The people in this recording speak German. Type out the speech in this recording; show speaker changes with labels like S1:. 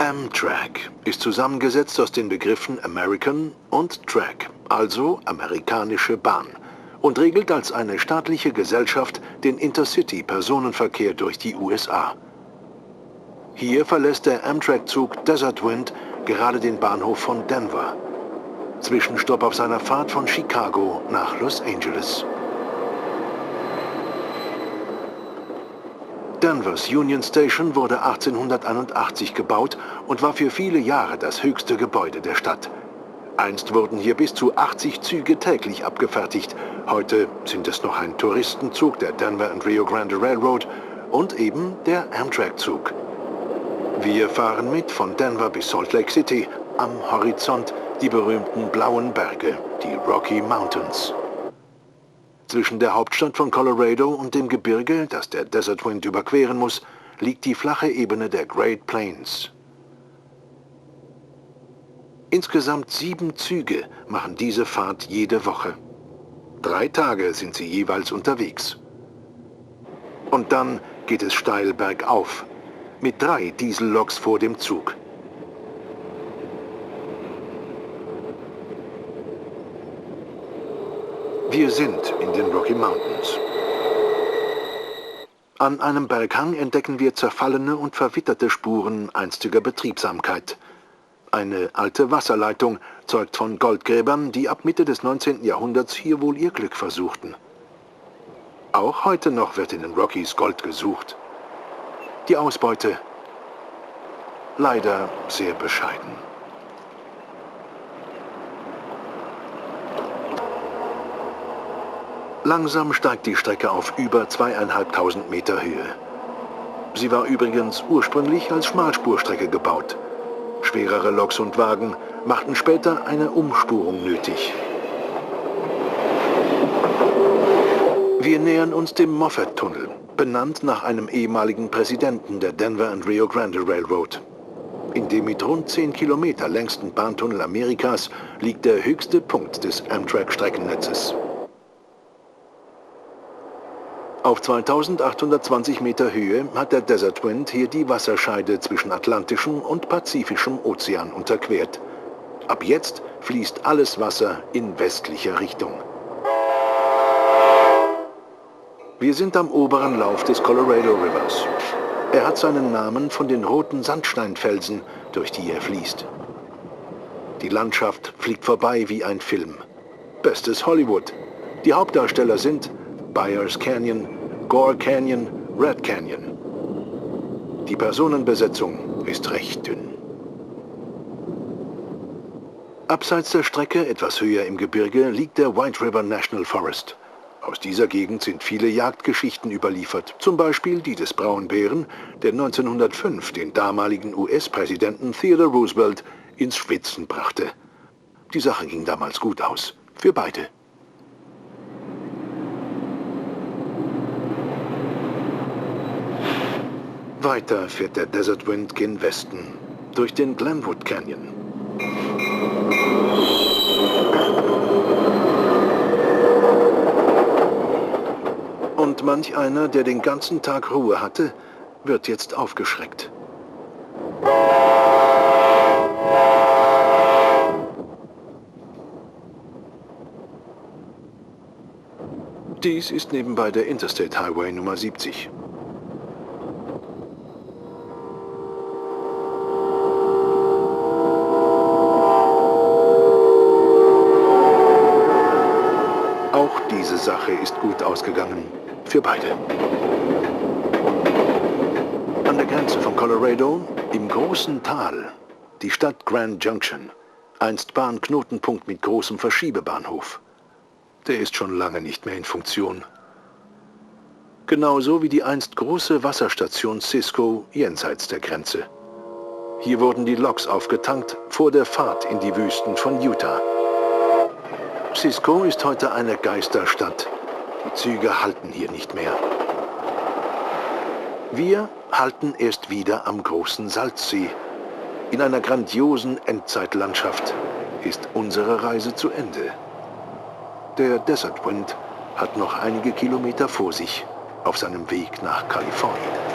S1: Amtrak ist zusammengesetzt aus den Begriffen American und Track, also amerikanische Bahn, und regelt als eine staatliche Gesellschaft den Intercity-Personenverkehr durch die USA. Hier verlässt der Amtrak-Zug Desert Wind gerade den Bahnhof von Denver. Zwischenstopp auf seiner Fahrt von Chicago nach Los Angeles. Denvers Union Station wurde 1881 gebaut und war für viele Jahre das höchste Gebäude der Stadt. Einst wurden hier bis zu 80 Züge täglich abgefertigt. Heute sind es noch ein Touristenzug der Denver and Rio Grande Railroad und eben der Amtrak-Zug. Wir fahren mit von Denver bis Salt Lake City, am Horizont die berühmten blauen Berge, die Rocky Mountains. Zwischen der Hauptstadt von Colorado und dem Gebirge, das der Desert Wind überqueren muss, liegt die flache Ebene der Great Plains. Insgesamt 7 Züge machen diese Fahrt jede Woche. 3 Tage sind sie jeweils unterwegs. Und dann geht es steil bergauf, mit 3 Dieselloks vor dem Zug. Wir sind in den Rocky Mountains. An einem Berghang entdecken wir zerfallene und verwitterte Spuren einstiger Betriebsamkeit. Eine alte Wasserleitung zeugt von Goldgräbern, die ab Mitte des 19. Jahrhunderts hier wohl ihr Glück versuchten. Auch heute noch wird in den Rockies Gold gesucht. Die Ausbeute leider sehr bescheiden. Langsam steigt die Strecke auf über 2.500 Meter Höhe. Sie war übrigens ursprünglich als Schmalspurstrecke gebaut. Schwerere Loks und Wagen machten später eine Umspurung nötig. Wir nähern uns dem Moffat-Tunnel, benannt nach einem ehemaligen Präsidenten der Denver and Rio Grande Railroad. In dem mit rund 10 Kilometer längsten Bahntunnel Amerikas liegt der höchste Punkt des Amtrak-Streckennetzes. Auf 2820 Meter Höhe hat der Desert Wind hier die Wasserscheide zwischen Atlantischem und Pazifischem Ozean unterquert. Ab jetzt fließt alles Wasser in westlicher Richtung. Wir sind am oberen Lauf des Colorado Rivers. Er hat seinen Namen von den roten Sandsteinfelsen, durch die er fließt. Die Landschaft fliegt vorbei wie ein Film. Bestes Hollywood. Die Hauptdarsteller sind Byers Canyon, Gore Canyon, Red Canyon. Die Personenbesetzung ist recht dünn. Abseits der Strecke, etwas höher im Gebirge, liegt der White River National Forest. Aus dieser Gegend sind viele Jagdgeschichten überliefert, zum Beispiel die des Braunbären, der 1905 den damaligen US-Präsidenten Theodore Roosevelt ins Schwitzen brachte. Die Sache ging damals gut aus, für beide. Weiter fährt der Desert Wind gen Westen, durch den Glenwood Canyon. Und manch einer, der den ganzen Tag Ruhe hatte, wird jetzt aufgeschreckt. Dies ist nebenbei der Interstate Highway Nummer 70. Auch diese Sache ist gut ausgegangen. Für beide. An der Grenze von Colorado, im großen Tal, die Stadt Grand Junction, einst Bahnknotenpunkt mit großem Verschiebebahnhof. Der ist schon lange nicht mehr in Funktion. Genauso wie die einst große Wasserstation Cisco jenseits der Grenze. Hier wurden die Loks aufgetankt vor der Fahrt in die Wüsten von Utah. Cisco ist heute eine Geisterstadt. Die Züge halten hier nicht mehr. Wir halten erst wieder am großen Salzsee. In einer grandiosen Endzeitlandschaft ist unsere Reise zu Ende. Der Desert Wind hat noch einige Kilometer vor sich auf seinem Weg nach Kalifornien.